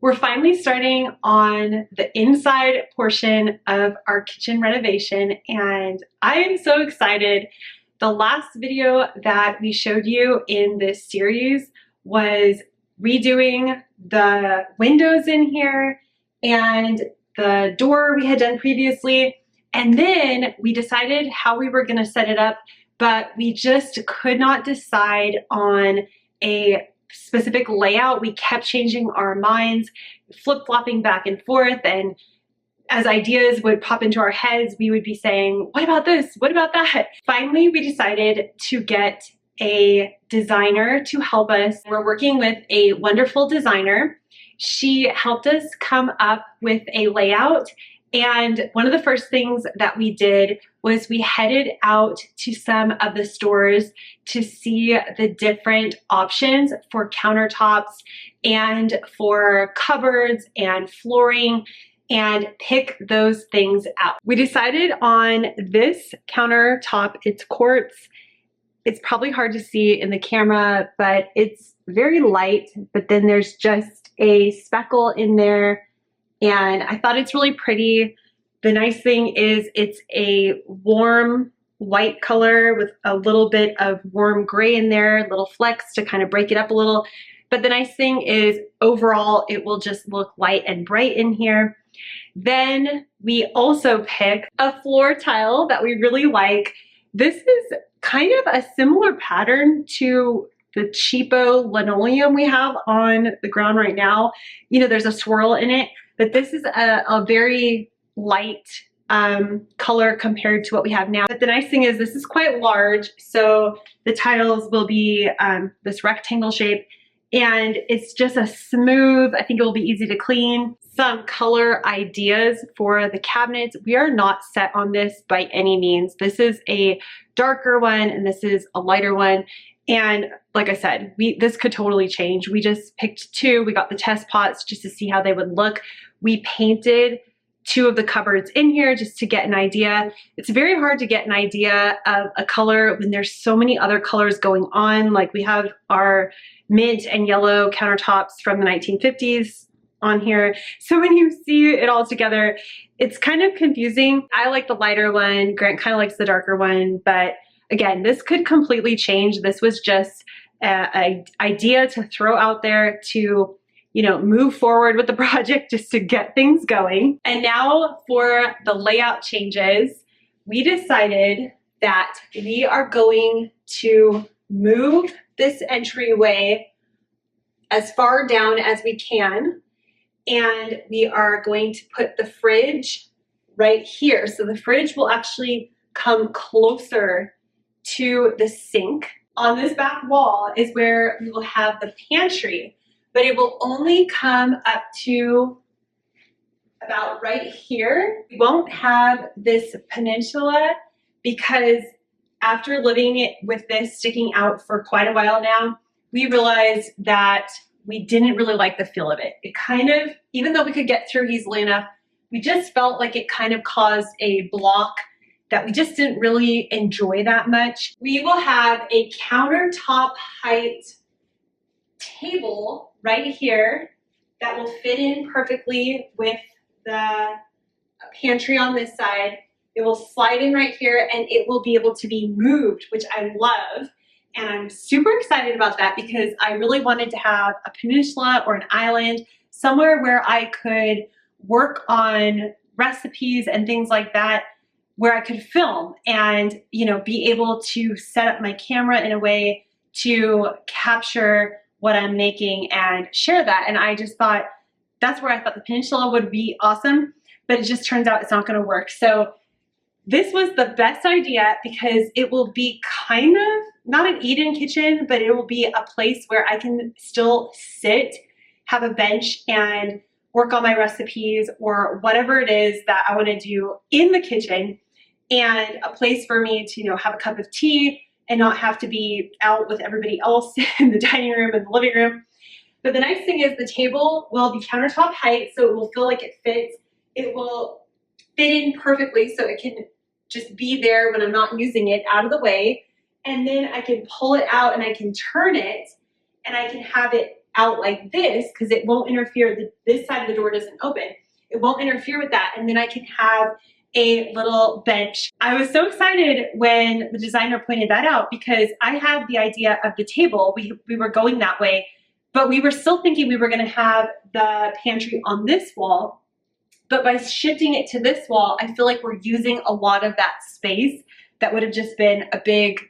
We're finally starting on the inside portion of our kitchen renovation, and I am so excited. The last video that we showed you in this series was redoing the windows in here and the door we had done previously, and then we decided how we were going to set it up, but we just could not decide on a specific layout. We kept changing our minds, flip-flopping back and forth, and as ideas would pop into our heads, we would be saying, what about this? What about that? Finally, we decided to get a designer to help us. We're working with a wonderful designer. She helped us come up with a layout, and one of the first things that we did was we headed out to some of the stores to see the different options for countertops and for cupboards and flooring and pick those things out. We decided on this countertop. It's quartz. It's probably hard to see in the camera, but it's very light, but then there's just a speckle in there, and I thought it's really pretty. The nice thing is it's a warm white color with a little bit of warm gray in there, little flecks to kind of break it up a little. But the nice thing is overall it will just look light and bright in here. Then we also pick a floor tile that we really like. This is kind of a similar pattern to the cheapo linoleum we have on the ground right now. You know, there's a swirl in it, but this is a very light color compared to what we have now. But the nice thing is this is quite large, so the tiles will be this rectangle shape, and it's just a smooth, I think it will be easy to clean. Some color ideas for the cabinets. We are not set on this by any means. This is a darker one and this is a lighter one. And like I said, this could totally change. We just picked two. We got the test pots just to see how they would look. We painted two of the cupboards in here just to get an idea. It's very hard to get an idea of a color when there's so many other colors going on. Like we have our mint and yellow countertops from the 1950s on here. So when you see it all together, it's kind of confusing. I like the lighter one. Grant kind of likes the darker one, but again, this could completely change. This was just an idea to throw out there to, you know, move forward with the project just to get things going. And now for the layout changes, we decided that we are going to move this entryway as far down as we can. And we are going to put the fridge right here. So the fridge will actually come closer to the sink. On this back wall is where we will have the pantry, but it will only come up to about right here. We won't have this peninsula because after living it with this sticking out for quite a while now, we realized that we didn't really like the feel of it. It kind of, even though we could get through easily enough, we just felt like it kind of caused a block that we just didn't really enjoy that much. We will have a countertop height table right here that will fit in perfectly with the pantry on this side. It will slide in right here and it will be able to be moved, which I love. And I'm super excited about that because I really wanted to have a peninsula or an island, somewhere where I could work on recipes and things like that, where I could film and, you know, be able to set up my camera in a way to capture what I'm making and share that. And I just thought that's where I thought the peninsula would be awesome, but it just turns out it's not going to work. So this was the best idea because it will be kind of not an eat-in kitchen, but it will be a place where I can still sit, have a bench, and work on my recipes or whatever it is that I want to do in the kitchen, and a place for me to, you know, have a cup of tea and not have to be out with everybody else in the dining room and the living room. But the nice thing is the table will be countertop height, so it will feel like it fits. It will fit in perfectly so it can just be there when I'm not using it, out of the way. And then I can pull it out and I can turn it and I can have it out like this because it won't interfere. This side of the door doesn't open. It won't interfere with that. And then I can have a little bench. I was so excited when the designer pointed that out because I had the idea of the table. We were going that way, but we were still thinking we were going to have the pantry on this wall. But by shifting it to this wall, I feel like we're using a lot of that space that would have just been a big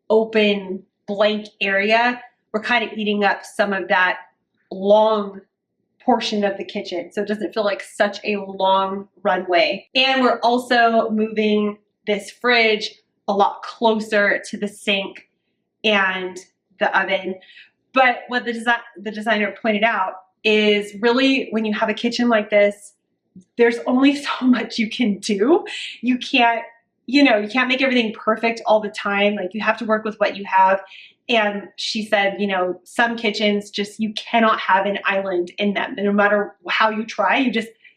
open blank area. We're kind of eating up some of that long portion of the kitchen, so it doesn't feel like such a long runway. And we're also moving this fridge a lot closer to the sink and the oven. But what the designer pointed out is really when you have a kitchen like this, there's only so much you can do. You can't, you can't make everything perfect all the time. Like you have to work with what you have. And she said, some kitchens you cannot have an island in them. And no matter how you try,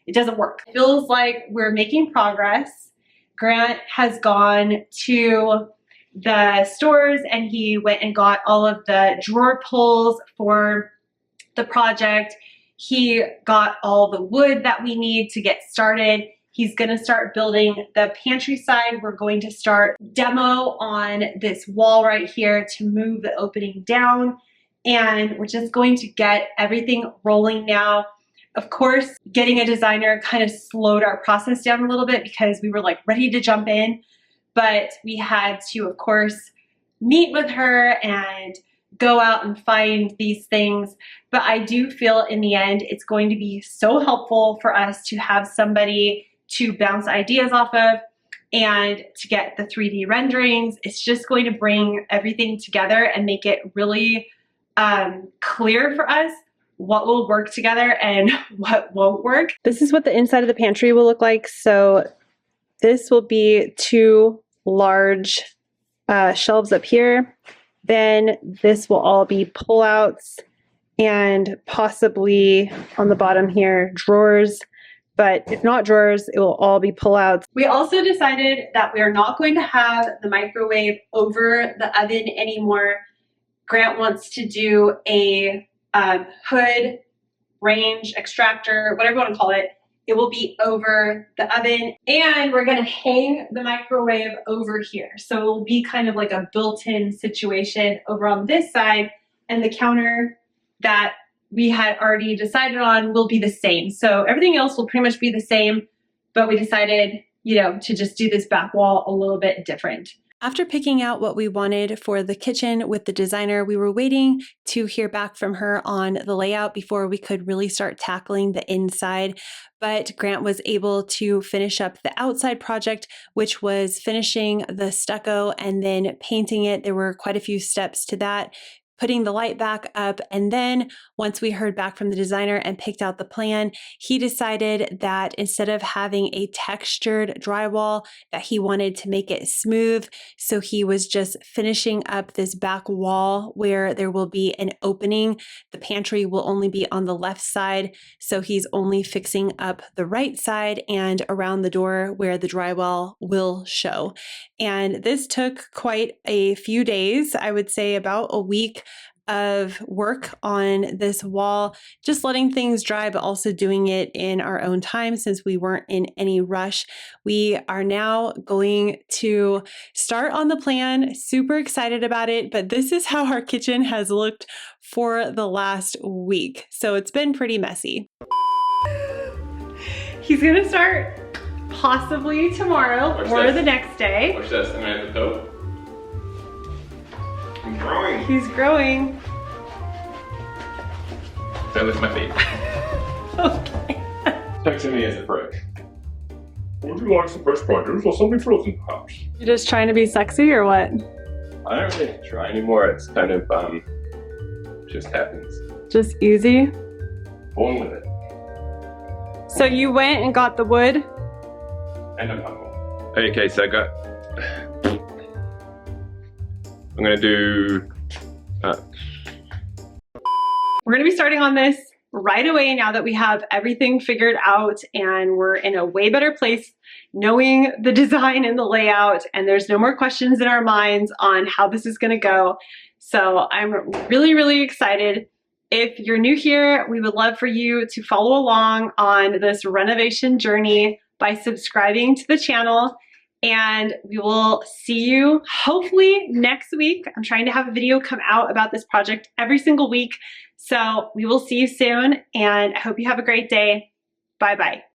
it doesn't work. It feels like we're making progress. Grant has gone to the stores and he went and got all of the drawer pulls for the project. He got all the wood that we need to get started. He's going to start building the pantry side. We're going to start demo on this wall right here to move the opening down. And we're just going to get everything rolling now. Of course, getting a designer kind of slowed our process down a little bit because we were like ready to jump in. But we had to, of course, meet with her and go out and find these things. But I do feel in the end, it's going to be so helpful for us to have somebody to bounce ideas off of and to get the 3D renderings. It's just going to bring everything together and make it really clear for us what will work together and what won't work. This is what the inside of the pantry will look like. So this will be 2 large shelves up here. Then this will all be pullouts and possibly on the bottom here, drawers. But if not drawers, it will all be pullouts. We also decided that we are not going to have the microwave over the oven anymore. Grant wants to do a hood, range, extractor, whatever you want to call it. It will be over the oven, and we're going to hang the microwave over here. So it will be kind of like a built-in situation over on this side, and the counter that we had already decided on will be the same. So everything else will pretty much be the same, but we decided, to just do this back wall a little bit different. After picking out what we wanted for the kitchen with the designer, we were waiting to hear back from her on the layout before we could really start tackling the inside. But Grant was able to finish up the outside project, which was finishing the stucco and then painting it. There were quite a few steps to that, putting the light back up. And then once we heard back from the designer and picked out the plan, he decided that instead of having a textured drywall, that he wanted to make it smooth. So he was just finishing up this back wall where there will be an opening. The pantry will only be on the left side. So he's only fixing up the right side and around the door where the drywall will show. And this took quite a few days, I would say about a week of work on this wall, just letting things dry, but also doing it in our own time since we weren't in any rush. We are now going to start on the plan, super excited about it, but this is how our kitchen has looked for the last week. So it's been pretty messy. He's gonna start possibly tomorrow or the next day. Watch this, and I have the toe. I'm growing. He's growing. That was my feet. Okay. Texting me as a prick. Would you like some fresh produce or something frozen, perhaps? You just trying to be sexy or what? I don't really try anymore. It's kind of just happens. Just easy. Born with it. So you went and got the wood? And I'm humble. Okay, so I'm gonna do. We're going to be starting on this right away now that we have everything figured out and we're in a way better place knowing the design and the layout, and there's no more questions in our minds on how this is going to go. So I'm really, really excited If you're new here, we would love for you to follow along on this renovation journey by subscribing to the channel. And we will see you hopefully next week. I'm trying to have a video come out about this project every single week. So we will see you soon, and I hope you have a great day. Bye-bye.